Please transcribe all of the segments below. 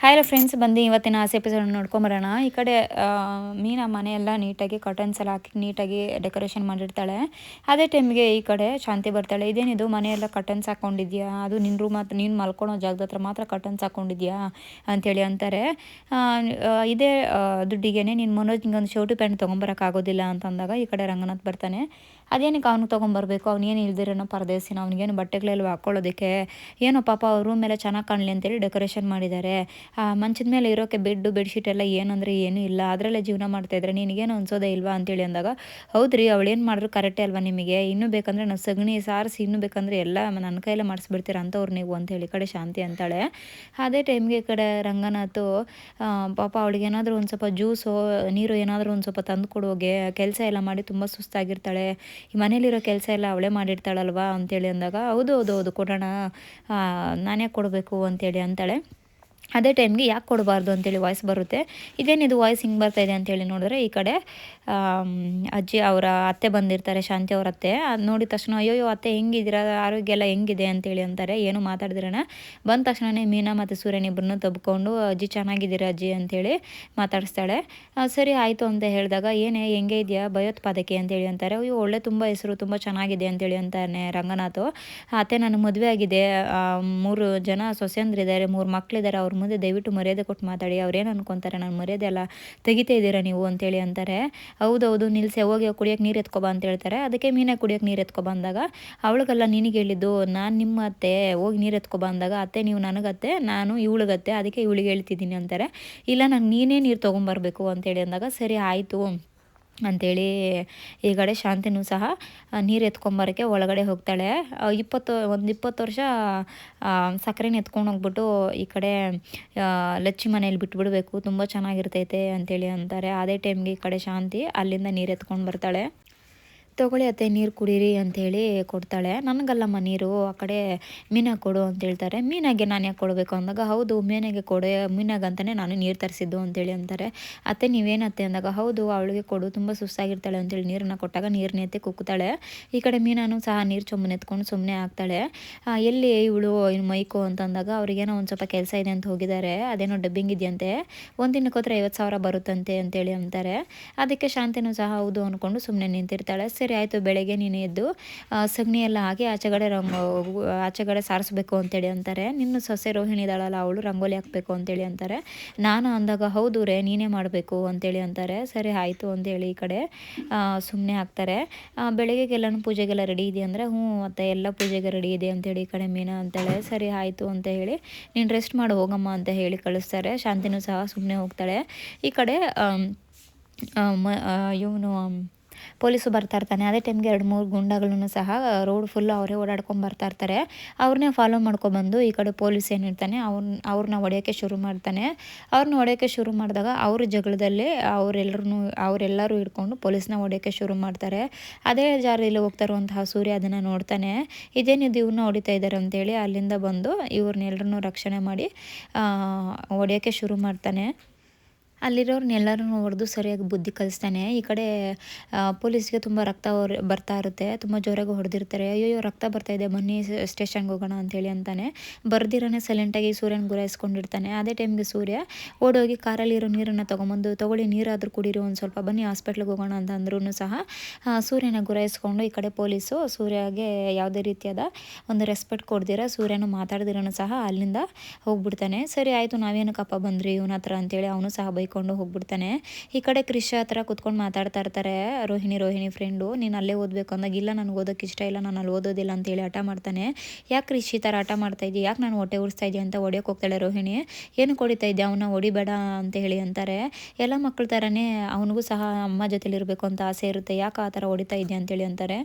Hi friends, ಬಂದು ಇವತ್ತಿನ ಆಸೆ ಎಪಿಸೋಡ್ ನೋಡ್ಕೊಂಬರೋಣ. ಈ ಕಡೆ ಮೀನಾ ಮನೆಯೆಲ್ಲ ನೀಟಾಗಿ ಕರ್ಟನ್ಸ್ ಎಲ್ಲ ಹಾಕಿ ನೀಟಾಗಿ ಡೆಕೋರೇಷನ್ ಮಾಡಿರ್ತಾಳೆ. ಅದೇ ಟೈಮ್ಗೆ ಈ ಕಡೆ ಶಾಂತಿ ಬರ್ತಾಳೆ. ಇದೇನಿದು ಮನೆಯೆಲ್ಲ ಕರ್ಟನ್ಸ್ ಹಾಕ್ಕೊಂಡಿದ್ಯಾ, ಅದು ನಿನ್ನ ರೂಮ್ ಹತ್ರ ನೀನು ಮಲ್ಕೊಳೋ ಜಾಗದ ಹತ್ರ ಮಾತ್ರ ಕರ್ಟನ್ಸ್ ಹಾಕ್ಕೊಂಡಿದ್ಯಾ ಅಂಥೇಳಿ ಅಂತಾರೆ. ಇದೇ ದುಡ್ಡಿಗೆ ನೀನು ಮನೋಜ್ಗೆ ಒಂದು ಶರ್ಟು ಪ್ಯಾಂಟ್ ತೊಗೊಂಬರೋಕ್ಕಾಗೋದಿಲ್ಲ ಅಂತಂದಾಗ ಈ ಕಡೆ ರಂಗನಾಥ್ ಬರ್ತಾನೆ. ಅದೇನಕ್ಕೆ ಅವನು ತೊಗೊಂಬರ್ಬೇಕು, ಅವನೇನು ಇಲ್ದಿರೋನೋ ಪರದೇಸಿನ, ಅವ್ನಿಗೇನು ಬಟ್ಟೆಗಳೆಲ್ಲ ಹಾಕ್ಕೊಳ್ಳೋದಕ್ಕೆ, ಏನೋ ಪಾಪ ಅವ್ರ ರೂಮ್ ಮೇಲೆ ಚೆನ್ನಾಗಿ ಕಾಣಲಿ ಅಂತೇಳಿ ಡೆಕೋರೇಷನ್ ಮಾಡಿದ್ದಾರೆ. ಮಂಚದ ಮೇಲೆ ಇರೋಕ್ಕೆ ಬೆಡ್ಶೀಟ್ ಎಲ್ಲ ಏನಂದರೆ ಏನೂ ಇಲ್ಲ, ಅದರಲ್ಲೇ ಜೀವನ ಮಾಡ್ತಾಯಿದ್ರೆ ನಿನಗೇನು ಅನ್ಸೋದೇ ಇಲ್ವಾ ಅಂತೇಳಿ ಅಂದಾಗ, ಹೌದ್ರಿ ಅವಳೇನು ಮಾಡಿದ್ರು ಕರೆಕ್ಟೇ ಅಲ್ವಾ ನಿಮಗೆ, ಇನ್ನೂ ಬೇಕಂದರೆ ನಾವು ಸಗಣಿ ಸಾರಿಸಿ ಇನ್ನೂ ಬೇಕಂದರೆ ಎಲ್ಲ ನನ್ನ ಕೈಯಲ್ಲೇ ಮಾಡಿಸ್ಬಿಡ್ತೀರ ಅಂಥವ್ರು ನೀವು ಅಂತೇಳಿ ಈ ಕಡೆ ಶಾಂತಿ ಅಂತಾಳೆ. ಅದೇ ಟೈಮ್ಗೆ ಈ ಕಡೆ ರಂಗನಾಥು ಪಾಪ ಅವಳಿಗೇನಾದರೂ ಒಂದು ಸ್ವಲ್ಪ ಜ್ಯೂಸು ನೀರು ಏನಾದರೂ ಒಂದು ಸ್ವಲ್ಪ ತಂದು ಕೊಡೋಗೆ, ಕೆಲಸ ಎಲ್ಲ ಮಾಡಿ ತುಂಬ ಸುಸ್ತಾಗಿರ್ತಾಳೆ, ಈ ಮನೇಲಿರೋ ಕೆಲಸ ಎಲ್ಲ ಅವಳೇ ಮಾಡಿರ್ತಾಳಲ್ವಾ ಅಂತೇಳಿ ಅಂದಾಗ, ಹೌದು ಹೌದು ಹೌದು ಕೊಡೋಣ, ನಾನೇ ಕೊಡಬೇಕು ಅಂತೇಳಿ ಅಂತಾಳೆ. ಅದೇ ಟೈಮ್ಗೆ ಯಾಕೆ ಕೊಡಬಾರ್ದು ಅಂತೇಳಿ ವಾಯ್ಸ್ ಬರುತ್ತೆ. ಇದೇನಿದು ವಾಯ್ಸ್ ಹಿಂಗೆ ಬರ್ತಾಯಿದೆ ಅಂತೇಳಿ ನೋಡಿದ್ರೆ ಈ ಕಡೆ ಅಜ್ಜಿ ಅವರ ಅತ್ತೆ ಬಂದಿರ್ತಾರೆ, ಶಾಂತಿ ಅವ್ರ ಅತ್ತೆ. ಅದು ನೋಡಿದ ತಕ್ಷಣ ಅಯ್ಯೋ ಅತ್ತೆ ಹೆಂಗಿದ್ದೀರಾ, ಆರೋಗ್ಯ ಎಲ್ಲ ಹೆಂಗಿದೆ ಅಂತೇಳಿ ಅಂತಾರೆ. ಏನು ಮಾತಾಡಿದ್ರಣ ಬಂದ ತಕ್ಷಣವೇ ಮೀನಾ ಮತ್ತು ಸೂರ್ಯನ ಇಬ್ಬರನ್ನೂ ತಬ್ಕೊಂಡು ಅಜ್ಜಿ ಚೆನ್ನಾಗಿದ್ದೀರಾ ಅಜ್ಜಿ ಅಂತೇಳಿ ಮಾತಾಡಿಸ್ತಾಳೆ. ಸರಿ ಆಯಿತು ಅಂತ ಹೇಳಿದಾಗ, ಏನೇ ಹೆಂಗೆ ಇದೆಯಾ ಭಯೋತ್ಪಾದಕೆ ಅಂತೇಳಿ ಅಂತಾರೆ. ಅಯ್ಯೋ ಒಳ್ಳೆ ತುಂಬ ಹೆಸರು, ತುಂಬ ಚೆನ್ನಾಗಿದೆ ಅಂತೇಳಿ ಅಂತಾನೆ ರಂಗನಾಥು. ಅತ್ತೆ ನನಗೆ ಮದುವೆ ಆಗಿದೆ, 3 ಜನ ಸೊಸೆಯಂದ್ರಿದ್ದಾರೆ, 3 ಮಕ್ಕಳಿದ್ದಾರೆ, ಅವ್ರ ಮುಂದೆ ದಯವಿಟ್ಟು ಮರ್ಯಾದೆ ಕೊಟ್ಟು ಮಾತಾಡಿ, ಅವ್ರೇನು ಅನ್ಕೊತಾರೆ, ನಾನು ಮರ್ಯಾದೆ ಎಲ್ಲ ತೆಗಿತಾ ಇದ್ದೀರಾ ನೀವು ಅಂತೇಳಿ ಅಂತಾರೆ. ಹೌದೌದು ನಿಲ್ಸೆ, ಹೋಗಿ ಕುಡಿಯೋಕೆ ನೀರು ಎತ್ಕೊಬಾ ಅಂತ ಹೇಳ್ತಾರೆ. ಅದಕ್ಕೆ ಮೀನಾಗಿ ಕುಡಿಯೋಕೆ ನೀರು ಎತ್ಕೊಬ ಅಂದಾಗ, ಅವಳಿಗೆಲ್ಲ ನಿನಗೆ ಹೇಳಿದ್ದು ನಾನು ನಿಮ್ಮ ಅತ್ತೆ, ಹೋಗಿ ನೀರು ಎತ್ಕೊಬ ಅಂದಾಗ, ಅತ್ತೆ ನೀವು ನನಗತ್ತೆ, ನಾನು ಇವಳಿಗತ್ತೆ, ಅದಕ್ಕೆ ಇವಳಿಗೆ ಹೇಳ್ತಿದ್ದೀನಿ ಅಂತಾರೆ. ಇಲ್ಲ ನಂಗೆ ನೀನೇ ನೀರು ತೊಗೊಂಬರ್ಬೇಕು ಅಂತೇಳಿ ಅಂದಾಗ, ಸರಿ ಆಯಿತು ಅಂಥೇಳಿ ಈ ಕಡೆ ಶಾಂತಿನೂ ಸಹ ನೀರು ಎತ್ಕೊಂಬರೋಕ್ಕೆ ಒಳಗಡೆ ಹೋಗ್ತಾಳೆ. 20 ವರ್ಷ ಸಕ್ಕರೆನ ಎತ್ಕೊಂಡು ಹೋಗ್ಬಿಟ್ಟು ಈ ಕಡೆ ಲಚ್ಚಿ ಮನೇಲಿ ಬಿಟ್ಬಿಡ್ಬೇಕು, ತುಂಬ ಚೆನ್ನಾಗಿರ್ತೈತೆ ಅಂತೇಳಿ ಅಂತಾರೆ. ಅದೇ ಟೈಮ್ಗೆ ಈ ಕಡೆ ಶಾಂತಿ ಅಲ್ಲಿಂದ ನೀರು ಎತ್ಕೊಂಡು ಬರ್ತಾಳೆ. ತೊಗೊಳ್ಳಿ ಅತ್ತೆ ನೀರು ಕುಡೀರಿ ಅಂಥೇಳಿ ಕೊಡ್ತಾಳೆ. ನನಗಲ್ಲಮ್ಮ ನೀರು, ಆ ಕಡೆ ಮೀನಾಗೆ ಕೊಡು ಅಂತ ಹೇಳ್ತಾರೆ. ಮೀನಾಗೆ ನಾನು ಯಾಕೆ ಕೊಡಬೇಕು ಅಂದಾಗ, ಹೌದು ಮೀನಾಗೆ ಕೊಡೆ, ಮೀನಾಗಂತಲೇ ನಾನು ನೀರು ತರಿಸಿದ್ದು ಅಂತೇಳಿ ಅಂತಾರೆ. ಅತ್ತೆ ನೀವೇನತ್ತೆ ಅಂದಾಗ, ಹೌದು ಅವಳಿಗೆ ಕೊಡು, ತುಂಬ ಸುಸ್ತಾಗಿರ್ತಾಳೆ ಅಂತೇಳಿ ನೀರನ್ನು ಕೊಟ್ಟಾಗ ನೀರನ್ನ ಎತ್ತಿ ಕುಕ್ತಾಳೆ. ಈ ಕಡೆ ಮೀನಾನು ಸಹ ನೀರು ಚೊಂಬನ ಎತ್ಕೊಂಡು ಸುಮ್ಮನೆ ಆಗ್ತಾಳೆ. ಎಲ್ಲಿ ಇವಳು ಮೈಕು ಅಂತಂದಾಗ, ಅವ್ರಿಗೇನೋ ಒಂದು ಸ್ವಲ್ಪ ಕೆಲಸ ಇದೆ ಅಂತ ಹೋಗಿದ್ದಾರೆ, ಅದೇನೋ ಡಬ್ಬಿಂಗ್ ಇದೆಯಂತೆ, ಒಂದು ದಿನಕ್ಕೆ ಹೋದ್ರೆ 50,000 ಬರುತ್ತಂತೆ ಅಂತೇಳಿ ಅಂತಾರೆ. ಅದಕ್ಕೆ ಶಾಂತಿನೂ ಸಹ ಹೌದು ಅಂದ್ಕೊಂಡು ಸುಮ್ಮನೆ ನಿಂತಿರ್ತಾಳೆ. ಸರಿ ಆಯಿತು, ಬೆಳಗ್ಗೆ ನೀನು ಎದ್ದು ಸಗಣಿ ಎಲ್ಲ ಹಾಕಿ ಆಚೆಗಡೆ ಸಾರಿಸ್ಬೇಕು ಅಂತೇಳಿ ಅಂತಾರೆ. ನಿನ್ನ ಸೊಸೆ ರೋಹಿಣಿ ಇದ್ದಾಳಲ್ಲ, ಅವಳು ರಂಗೋಲಿ ಹಾಕಬೇಕು ಅಂತೇಳಿ ಅಂತಾರೆ. ನಾನು ಅಂದಾಗ, ಹೌದು ರೇ ನೀನೇ ಮಾಡಬೇಕು ಅಂತೇಳಿ ಅಂತಾರೆ. ಸರಿ ಆಯಿತು ಅಂತೇಳಿ ಈ ಕಡೆ ಸುಮ್ಮನೆ ಹಾಕ್ತಾರೆ. ಬೆಳಗ್ಗೆಗೆಲ್ಲನೂ ಪೂಜೆಗೆಲ್ಲ ರೆಡಿ ಇದೆ ಅಂದರೆ, ಹ್ಞೂ ಮತ್ತು ಎಲ್ಲ ಪೂಜೆಗೆ ರೆಡಿ ಇದೆ ಅಂತೇಳಿ ಈ ಕಡೆ ಮೀನಾ ಅಂತಾಳೆ. ಸರಿ ಆಯಿತು ಅಂತ ಹೇಳಿ, ನೀನು ರೆಸ್ಟ್ ಮಾಡು ಹೋಗಮ್ಮ ಅಂತ ಹೇಳಿ ಕಳಿಸ್ತಾರೆ. ಶಾಂತಿನೂ ಸಹ ಸುಮ್ಮನೆ ಹೋಗ್ತಾಳೆ. ಈ ಕಡೆ ಇವನು ಪೊಲೀಸು ಬರ್ತಾ ಇರ್ತಾನೆ. ಅದೇ ಟೈಮ್ಗೆ 2-3 ಗುಂಡಗಳನ್ನು ಸಹ ರೋಡ್ ಫುಲ್ಲು ಅವರೇ ಓಡಾಡ್ಕೊಂಡು ಬರ್ತಾ ಇರ್ತಾರೆ. ಅವ್ರನ್ನೇ ಫಾಲೋ ಮಾಡ್ಕೊಬಂದು ಈ ಕಡೆ ಪೊಲೀಸ್ ಏನಿರ್ತಾನೆ ಅವ್ರನ್ನ ಹೊಡೆಯೋಕ್ಕೆ ಶುರು ಮಾಡ್ತಾನೆ. ಅವ್ರನ್ನ ಹೊಡೆಯೋಕ್ಕೆ ಶುರು ಮಾಡಿದಾಗ ಅವ್ರ ಜಗಳದಲ್ಲಿ ಅವರೆಲ್ಲರೂ ಹಿಡ್ಕೊಂಡು ಪೊಲೀಸ್ನ ಹೊಡೆಯೋಕ್ಕೆ ಶುರು ಮಾಡ್ತಾರೆ. ಅದೇ ಜಾರಿಯಲ್ಲಿ ಹೋಗ್ತಾ ಇರುವಂತಹ ಸೂರ್ಯ ಅದನ್ನು ನೋಡ್ತಾನೆ. ಇದೇನಿದು ಇವ್ರನ್ನ ಹೊಡಿತಾ ಇದ್ದಾರೆ ಅಂತೇಳಿ ಅಲ್ಲಿಂದ ಬಂದು ಇವ್ರನ್ನೆಲ್ಲರನ್ನೂ ರಕ್ಷಣೆ ಮಾಡಿ ಹೊಡೆಯೋಕ್ಕೆ ಶುರು ಮಾಡ್ತಾನೆ. ಅಲ್ಲಿರೋರ್ನೆಲ್ಲರೂ ಹೊಡೆದು ಸರಿಯಾಗಿ ಬುದ್ಧಿ ಕಲಿಸ್ತಾನೆ. ಈ ಕಡೆ ಪೊಲೀಸ್ಗೆ ತುಂಬ ರಕ್ತ ಬರ್ತಾ ಇರುತ್ತೆ, ತುಂಬ ಜೋರಾಗಿ ಹೊಡೆದಿರ್ತಾರೆ. ಅಯ್ಯೋ ರಕ್ತ ಬರ್ತಾಯಿದೆ ಬನ್ನಿ ಸ್ಟೇಷನ್ಗೆ ಹೋಗೋಣ ಅಂತೇಳಿ ಅಂತಾನೆ. ಬರ್ದಿರೋನೇ ಸೈಲೆಂಟಾಗಿ ಸೂರ್ಯನ ಗುರಾಯಿಸ್ಕೊಂಡಿರ್ತಾನೆ. ಅದೇ ಟೈಮ್ಗೆ ಸೂರ್ಯ ಓಡೋಗಿ ಕಾರಲ್ಲಿರೋ ನೀರನ್ನು ತೊಗೊಂಬಂದು, ತೊಗೊಳ್ಳಿ ನೀರಾದರೂ ಕುಡೀರಿ ಒಂದು ಸ್ವಲ್ಪ, ಬನ್ನಿ ಹಾಸ್ಪಿಟ್ಲಿಗೆ ಹೋಗೋಣ ಅಂತ ಅಂದ್ರೂ ಸಹ ಸೂರ್ಯನ ಗುರಾಯಿಸ್ಕೊಂಡು ಈ ಕಡೆ ಪೊಲೀಸು ಸೂರ್ಯಗೆ ಯಾವುದೇ ರೀತಿಯಾದ ಒಂದು ರೆಸ್ಪೆಕ್ಟ್ ಕೊಡ್ದಿರ, ಸೂರ್ಯನು ಮಾತಾಡ್ದಿರೋನು ಸಹ ಅಲ್ಲಿಂದ ಹೋಗ್ಬಿಡ್ತಾನೆ. ಸರಿ ಆಯಿತು ನಾವೇನಕ್ಕಪ್ಪ ಬಂದ್ರಿ ಇವನ ಹತ್ರ ಅಂತೇಳಿ ಅವನು ಸಹ ಬೈಕೊಂಡು ಹೋಗ್ಬಿಡ್ತಾನೆ. ಈ ಕಡೆ ಕ್ರಿಶ್ ಹತ್ರ ಕುತ್ಕೊಂಡು ಮಾತಾಡ್ತಾ ಇರ್ತಾರೆ. ರೋಹಿಣಿ ಫ್ರೆಂಡು, ನೀನು ಅಲ್ಲೇ ಓದಬೇಕು ಅಂದಾಗ, ಇಲ್ಲ ನನಗೆ ಓದೋಕ್ಕೆ ಇಷ್ಟ ಇಲ್ಲ, ನಾನು ಅಲ್ಲಿ ಓದೋದಿಲ್ಲ ಅಂತೇಳಿ ಹಠ ಮಾಡ್ತಾನೆ. ಯಾಕೆ ಕ್ರಿಶ್ ಈ ಥರ ಹಠ ಮಾಡ್ತಾ ಇದ್ದೀಯ, ಯಾಕೆ ನಾನು ಹೊಟ್ಟೆ ಉರಿಸ್ತಾ ಇದೆಯಾ ಅಂತ ಹೊಡೆಯೋಕೆ ಹೋಗ್ತಾಳೆ ರೋಹಿಣಿ. ಏನು ಹೊಡಿತಾ ಇದ್ದೆ ಅವನ್ನ, ಹೊಡಿಬೇಡ ಅಂತ ಹೇಳಿ ಅಂತಾರೆ. ಎಲ್ಲ ಮಕ್ಕಳ ಥರನೇ ಅವನಿಗೂ ಸಹ ಅಮ್ಮ ಜೊತೆಲಿರಬೇಕು ಅಂತ ಆಸೆ ಇರುತ್ತೆ, ಯಾಕೆ ಆ ಥರ ಹೊಡಿತಾ ಇದೆಯಾ ಅಂತೇಳಿ ಅಂತಾರೆ.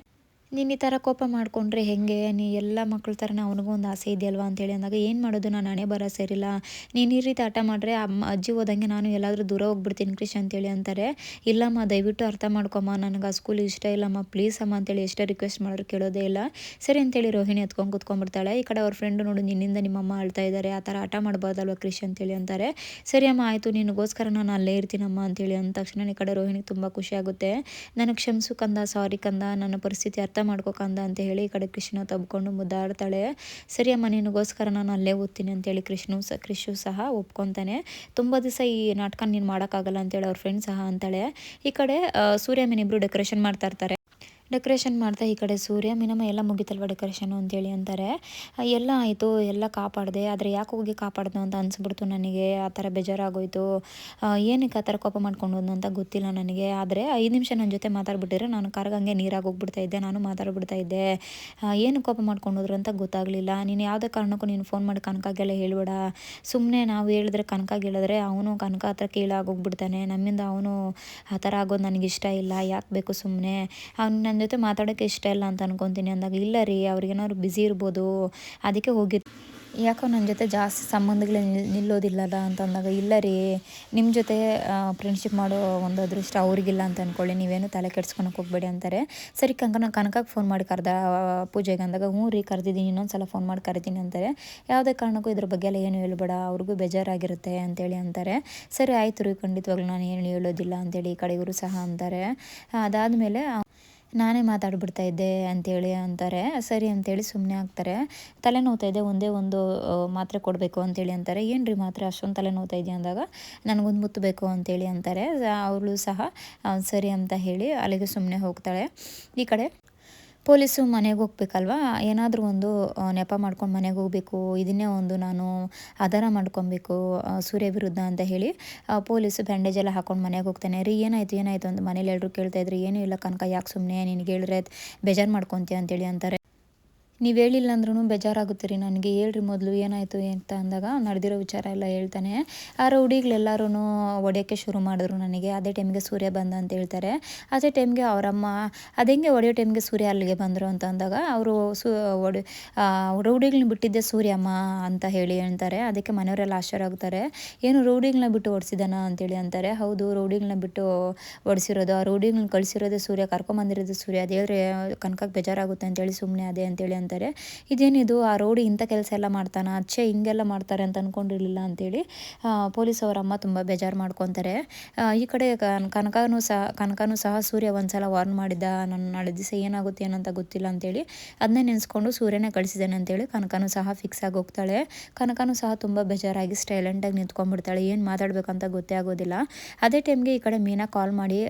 ನೀನು ಈ ಥರ ಕೋಪ ಮಾಡಿಕೊಂಡ್ರೆ ಹೇಗೆ, ನೀ ಎಲ್ಲ ಮಕ್ಕಳ ಥರನೇ ಅವನಿಗೂ ಒಂದು ಆಸೆ ಇದೆಯಲ್ವಾ ಅಂತೇಳಿ ಅಂದಾಗ, ಏನು ಮಾಡೋದು ನಾನು ಹಣೆ ಬರ ಸೇರಿಲ್ಲ, ನೀನು ಈ ರೀತಿ ಹಠ ಮಾಡಿದ್ರೆ ಅಜ್ಜಿ ಹೋದಂಗೆ ನಾನು ಎಲ್ಲಾದರೂ ದೂರ ಹೋಗ್ಬಿಡ್ತೀನಿ ಕ್ರಿಶ್ ಅಂತೇಳಿ ಅಂತಾರೆ. ಇಲ್ಲಮ್ಮ ದಯವಿಟ್ಟು ಅರ್ಥ ಮಾಡ್ಕೊಮ್ಮ, ನನಗೆ ಆ ಸ್ಕೂಲ್ ಇಷ್ಟ ಇಲ್ಲಮ್ಮ ಪ್ಲೀಸ್ ಅಮ್ಮ ಅಂತೇಳಿ ಎಷ್ಟೇ ರಿಕ್ವೆಸ್ಟ್ ಮಾಡಿದ್ರು ಕೇಳೋದೇ ಇಲ್ಲ. ಸರಿ ಅಂತೇಳಿ ರೋಹಿಣಿ ಎತ್ಕೊಂಡು ಕುತ್ಕೊಂಡ್ಬಿಡ್ತಾಳೆ. ಈ ಕಡೆ ಅವ್ರ ಫ್ರೆಂಡು ನೋಡು ನಿನ್ನಿಂದ ನಿಮ್ಮಮ್ಮ ಅಳ್ತಾ ಇದ್ದಾರೆ, ಆ ಥರ ಹಠ ಮಾಡ್ಬಾರ್ದಲ್ವ ಕ್ರಿಶ್ ಅಂತೇಳಿ ಅಂತಾರೆ. ಸರಿ ಅಮ್ಮ ಆಯಿತು, ನಿನಗೋಸ್ಕರ ನಾನು ಅಲ್ಲೇ ಇರ್ತೀನಮ್ಮ ಅಂತೇಳಿ ಅಂದ ತಕ್ಷಣ ಈ ಕಡೆ ರೋಹಿಣಿಗೆ ತುಂಬ ಖುಷಿ ಆಗುತ್ತೆ. ನನಗೆ ಕ್ಷಮಿಸು ಕಂದ, ಸಾರಿ ಕಂದ, ನನ್ನ ಪರಿಸ್ಥಿತಿ ಅರ್ಥ ಅರ್ಥ ಮಾಡ್ಕೋಕಂದ ಅಂತ ಹೇಳಿ ಈ ಕಡೆ ಕೃಷ್ಣ ತಬ್ಕೊಂಡು ಮುದ್ದಾಡ್ತಾಳೆ. ಸರಿ ಅಮ್ಮ ನಿನಗೋಸ್ಕರ ನಾನು ಅಲ್ಲೇ ಓದ್ತೀನಿ ಅಂತೇಳಿ ಕೃಷು ಸಹ ಒಪ್ಕೊತಾನೆ. ತುಂಬ ದಿವಸ ಈ ನಾಟಕ ನೀನು ಮಾಡೋಕ್ಕಾಗಲ್ಲ ಅಂತೇಳಿ ಅವ್ರ ಫ್ರೆಂಡ್ ಸಹ ಅಂತಾಳೆ. ಈ ಕಡೆ ಸೂರ್ಯ ಮೀನಿಬ್ರು ಡೆಕೋರೇಷನ್ ಮಾಡ್ತಾ ಇರ್ತಾರೆ. ಡೆಕೋರೇಷನ್ ಮಾಡ್ತಾ ಈ ಕಡೆ ಸೂರ್ಯ ಮೀನಮ್ಮ ಎಲ್ಲ ಮುಗಿತಲ್ವ ಡೆಕೋರೇಷನು ಅಂತೇಳಿ ಅಂತಾರೆ. ಎಲ್ಲ ಆಯಿತು, ಎಲ್ಲ ಕಾಪಾಡಿದೆ, ಆದರೆ ಯಾಕೆ ಹೋಗಿ ಕಾಪಾಡ್ದು ಅಂತ ಅನಿಸ್ಬಿಡ್ತು ನನಗೆ. ಆ ಥರ ಬೇಜಾರಾಗೋಯ್ತು. ಏನಕ್ಕೆ ಆ ಥರ ಕೋಪ ಮಾಡ್ಕೊಂಡು ಹೋದ್ನು ಅಂತ ಗೊತ್ತಿಲ್ಲ ನನಗೆ. ಆದರೆ 5 ನಿಮಿಷ ನನ್ನ ಜೊತೆ ಮಾತಾಡ್ಬಿಟ್ಟಿದ್ರೆ ನಾನು ಕಾರ್ಗೆ ಹಂಗೆ ನೀರಾಗಿ ಹೋಗ್ಬಿಡ್ತಾ ಇದ್ದೆ, ನಾನು ಮಾತಾಡ್ಬಿಡ್ತಾ ಇದ್ದೆ. ಏನು ಕೋಪ ಮಾಡ್ಕೊಂಡೋದ್ರು ಅಂತ ಗೊತ್ತಾಗಲಿಲ್ಲ. ನೀನು ಯಾವುದೇ ಕಾರಣಕ್ಕೂ ನೀನು ಫೋನ್ ಮಾಡಿ ಕನಕಾಗೆಲ್ಲ ಹೇಳ್ಬೇಡ. ಸುಮ್ಮನೆ ನಾವು ಹೇಳಿದ್ರೆ ಕನಕಾಗೆ ಹೇಳಿದ್ರೆ ಅವನು ಕನಕ ಹತ್ರ ಕೀಳಾಗೋಗ್ಬಿಡ್ತಾನೆ. ನಮ್ಮಿಂದ ಅವನು ಆ ಥರ ಆಗೋದು ನನಗಿಷ್ಟ ಇಲ್ಲ. ಯಾಕೆ ಬೇಕು ಸುಮ್ಮನೆ, ಅವ್ನು ನನ್ನ ಜೊತೆ ಮಾತಾಡೋಕ್ಕೆ ಇಷ್ಟ ಇಲ್ಲ ಅಂತ ಅನ್ಕೊತೀನಿ ಅಂದಾಗ, ಇಲ್ಲ ರೀ ಅವ್ರಿಗೇನಾದ್ರು ಬ್ಯುಸಿ ಇರ್ಬೋದು, ಅದಕ್ಕೆ ಯಾಕೋ ನನ್ನ ಜೊತೆ ಜಾಸ್ತಿ ಸಂಬಂಧಗಳೇ ನಿಲ್ಲೋದಿಲ್ಲಲ್ಲ ಅಂತ ಅಂದಾಗ, ಇಲ್ಲ ರೀ ನಿಮ್ಮ ಜೊತೆ ಫ್ರೆಂಡ್ಶಿಪ್ ಮಾಡೋ ಒಂದು ಅದೃಷ್ಟ ಅವ್ರಿಗಿಲ್ಲ ಅಂತ ಅಂದ್ಕೊಳ್ಳಿ, ನೀವೇನು ತಲೆ ಕೆಡ್ಸ್ಕೊಳಕ್ಕೆ ಹೋಗ್ಬೇಡಿ ಅಂತಾರೆ. ಸರಿ ಕನಕಾಗೆ ಫೋನ್ ಮಾಡಿ ಕರೆದ ಪೂಜೆಗೆ ಅಂದಾಗ, ಹ್ಞೂ ರೀ ಕರೆದಿದ್ದೀನಿ, ಇನ್ನೊಂದು ಸಲ ಫೋನ್ ಮಾಡಿ ಕರಿತೀನಿ ಅಂತಾರೆ. ಯಾವುದೇ ಕಾರಣಕ್ಕೂ ಇದ್ರ ಬಗ್ಗೆ ಎಲ್ಲ ಏನು ಹೇಳ್ಬೇಡ, ಅವ್ರಿಗೂ ಬೇಜಾರಾಗಿರುತ್ತೆ ಅಂತೇಳಿ ಅಂತಾರೆ. ಸರಿ ಆಯಿತು ರೀ, ಖಂಡಿತವಾಗ್ಲೂ ನಾನು ಏನು ಹೇಳೋದಿಲ್ಲ ಅಂತೇಳಿ ಈ ಕಡೆ ಇವರು ಸಹ ಅಂತಾರೆ. ಅದಾದಮೇಲೆ ನಾನೇ ಮಾತಾಡ್ಬಿಡ್ತಾ ಇದ್ದೆ ಅಂತೇಳಿ ಅಂತಾರೆ. ಸರಿ ಅಂತೇಳಿ ಸುಮ್ಮನೆ ಆಗ್ತಾರೆ. ತಲೆ ನೋವ್ತಾ ಇದೆ, ಒಂದೇ ಒಂದು ಮಾತ್ರೆ ಕೊಡಬೇಕು ಅಂತೇಳಿ ಅಂತಾರೆ. ಏನು ರೀ ಮಾತ್ರೆ ಅಷ್ಟೊಂದು ತಲೆ ನೋವ್ತಾ ಇದೆಯಾ ಅಂದಾಗ, ನನಗೊಂದು ಮುತ್ತು ಬೇಕು ಅಂತೇಳಿ ಅಂತಾರೆ. ಅವಳು ಸಹ ಸರಿ ಅಂತ ಹೇಳಿ ಅಲ್ಲಿಗೆ ಸುಮ್ಮನೆ ಹೋಗ್ತಾಳೆ. ಈ ಕಡೆ ಪೊಲೀಸು ಮನೆಗೆ ಹೋಗ್ಬೇಕಲ್ವ, ಏನಾದರೂ ಒಂದು ನೆಪ ಮಾಡ್ಕೊಂಡು ಮನೆಗೆ ಹೋಗಬೇಕು, ಇದನ್ನೇ ಒಂದು ನಾನು ಆಧಾರ ಮಾಡ್ಕೊಬೇಕು ಸೂರ್ಯ ವಿರುದ್ಧ ಅಂತ ಹೇಳಿ ಪೊಲೀಸು ಬ್ಯಾಂಡೇಜ್ ಎಲ್ಲ ಹಾಕ್ಕೊಂಡು ಮನೆಗೆ ಹೋಗ್ತಾನೆ. ರೀ ಏನಾಯಿತು ಅಂತ ಮನೇಲಿ ಎಲ್ಲರೂ ಕೇಳ್ತಾಯಿದ್ರು. ಏನೂ ಇಲ್ಲ ಕನಕ, ಯಾಕೆ ಸುಮ್ಮನೆ ನಿನಗೆ ಹೇಳಿದ್ರೆ ಬೇಜಾರು ಮಾಡ್ಕೊತೀಯ ಅಂತೇಳಿ ಅಂತಾರೆ. ನೀವು ಹೇಳಿಲ್ಲ ಅಂದ್ರೂ ಬೇಜಾರಾಗುತ್ತೆ ರೀ ನನಗೆ, ಹೇಳ್ರಿ ಮೊದಲು ಏನಾಯಿತು ಅಂತ ಅಂದಾಗ ನಡೆದಿರೋ ವಿಚಾರ ಎಲ್ಲ ಹೇಳ್ತಾನೆ. ಆ ರೌಡಿಗಳೆಲ್ಲರೂ ಹೊಡೆಯೋಕ್ಕೆ ಶುರು ಮಾಡಿದ್ರು ನನಗೆ. ಅದೇ ಟೈಮಿಗೆ ಸೂರ್ಯ ಬಂದ ಅಂತ ಹೇಳ್ತಾರೆ. ಅದೇ ಟೈಮ್ಗೆ ಅವರಮ್ಮ ಅದೆಂಗೆ ಹೊಡೆಯೋ ಟೈಮ್ಗೆ ಸೂರ್ಯ ಅಲ್ಲಿಗೆ ಬಂದರು ಅಂತ ಅಂದಾಗ, ಅವರು ರೌಡಿಗಳನ್ನ ಬಿಟ್ಟಿದ್ದೆ ಸೂರ್ಯಮ್ಮ ಅಂತ ಹೇಳಿ ಹೇಳ್ತಾರೆ. ಅದಕ್ಕೆ ಮನೆಯವರೆಲ್ಲ ಆಶ್ಚರ್ಯ ಆಗ್ತಾರೆ. ಏನು ರೌಡಿಗಳನ್ನ ಬಿಟ್ಟು ಓಡಿಸಿದಾನ ಅಂತೇಳಿ ಅಂತಾರೆ. ಹೌದು ರೌಡಿಗಳನ್ನ ಬಿಟ್ಟು ಓಡಿಸಿರೋದು, ಆ ರೌಡಿಗಳನ್ನ ಕಳಿಸಿರೋದೇ ಸೂರ್ಯ, ಕರ್ಕೊಂಬಂದಿರೋದು ಸೂರ್ಯ. ಅದು ಹೇಳಿದ್ರೆ ಕನಕಕ್ಕೆ ಬೇಜಾರಾಗುತ್ತೆ ಅಂತೇಳಿ ಸುಮ್ಮನೆ ಅದೇ ಅಂತೇಳಿ ಅಂತಾರೆ. ಇದೇನಿದು ಆ ರೌಡಿ ಇಂಥ ಕೆಲಸ ಎಲ್ಲ ಮಾಡ್ತಾನ, ಅಚ್ಚೆ ಹಿಂಗೆಲ್ಲ ಮಾಡ್ತಾರೆ ಅಂತ ಅಂದ್ಕೊಂಡಿರಲಿಲ್ಲ ಅಂತೇಳಿ ಪೊಲೀಸ್ ಅವರ ಅಮ್ಮ ತುಂಬ ಬೇಜಾರು ಮಾಡ್ಕೊತಾರೆ. ಈ ಕಡೆ ಕನಕನೂ ಸಹ ಸೂರ್ಯ ಒಂದ್ಸಲ ವಾರ್ನ್ ಮಾಡಿದ್ದ, ನಾನು ನಾಳೆ ದಿವಸ ಏನಾಗುತ್ತೆ ಏನಂತ ಗೊತ್ತಿಲ್ಲ ಅಂತೇಳಿ ಅದನ್ನೇ ನೆನೆಸ್ಕೊಂಡು ಸೂರ್ಯನೇ ಕಳಿಸಿದ್ದಾನೆ ಅಂತೇಳಿ ಕನಕನೂ ಸಹ ಫಿಕ್ಸ್ ಆಗಿ ಹೋಗ್ತಾಳೆ. ಕನಕನೂ ಸಹ ತುಂಬ ಬೇಜಾರಾಗಿ ಸ್ಟೈಲೆಂಟಾಗಿ ನಿಂತ್ಕೊಂಡ್ಬಿಡ್ತಾಳೆ, ಏನು ಮಾತಾಡಬೇಕಂತ ಗೊತ್ತೇ ಆಗೋದಿಲ್ಲ. ಅದೇ ಟೈಮ್ಗೆ ಈ ಕಡೆ ಮೀನಾ ಕಾಲ್ ಮಾಡಿ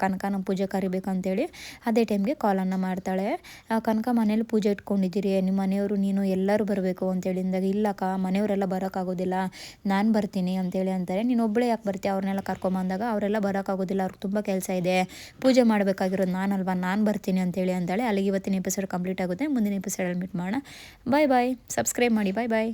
ಕನಕನ ಪೂಜೆ ಕರಿಬೇಕಂತೇಳಿ ಅದೇ ಟೈಮ್ಗೆ ಕಾಲನ್ನು ಮಾಡ್ತಾಳೆ. ಕನಕ ಮನೇಲಿ ಪೂಜೆ ಇಟ್ಕೊಂಡಿದ್ದೀರಿ, ನಿಮ್ಮ ಮನೆಯವರು ನೀನು ಎಲ್ಲರೂ ಬರಬೇಕು ಅಂತೇಳಿ ಅಂದಾಗ, ಇಲ್ಲಕ್ಕ ಮನೆಯವರೆಲ್ಲ ಬರೋಕ್ಕಾಗೋದಿಲ್ಲ, ನಾನು ಬರ್ತೀನಿ ಅಂತೇಳಿ ಅಂತಾರೆ. ನೀನು ಒಬ್ಬಳೇ ಯಾಕೆ ಬರ್ತೀಯ, ಅವ್ರನ್ನೆಲ್ಲ ಕರ್ಕೊಂಬಂದಾಗ ಅವರೆಲ್ಲ ಬರೋಕ್ಕಾಗೋದಿಲ್ಲ, ಅವ್ರಿಗೆ ತುಂಬ ಕೆಲಸ ಇದೆ, ಪೂಜೆ ಮಾಡಬೇಕಾಗಿರೋದು ನಾನಲ್ವಾ, ನಾನು ಬರ್ತೀನಿ ಅಂತೇಳಿ ಅಂತಾಳೆ. ಅಲ್ಲಿಗೆ ಇವತ್ತಿನ ಎಪಿಸೋಡ್ ಕಂಪ್ಲೀಟ್ ಆಗುತ್ತೆ. ಮುಂದಿನ ಎಪಿಸೋಡಲ್ಲಿ ಮೀಟ್ ಮಾಡೋಣ. ಬಾಯ್ ಬಾಯ್, ಸಬ್ಸ್ಕ್ರೈಬ್ ಮಾಡಿ, ಬಾಯ್ ಬಾಯ್.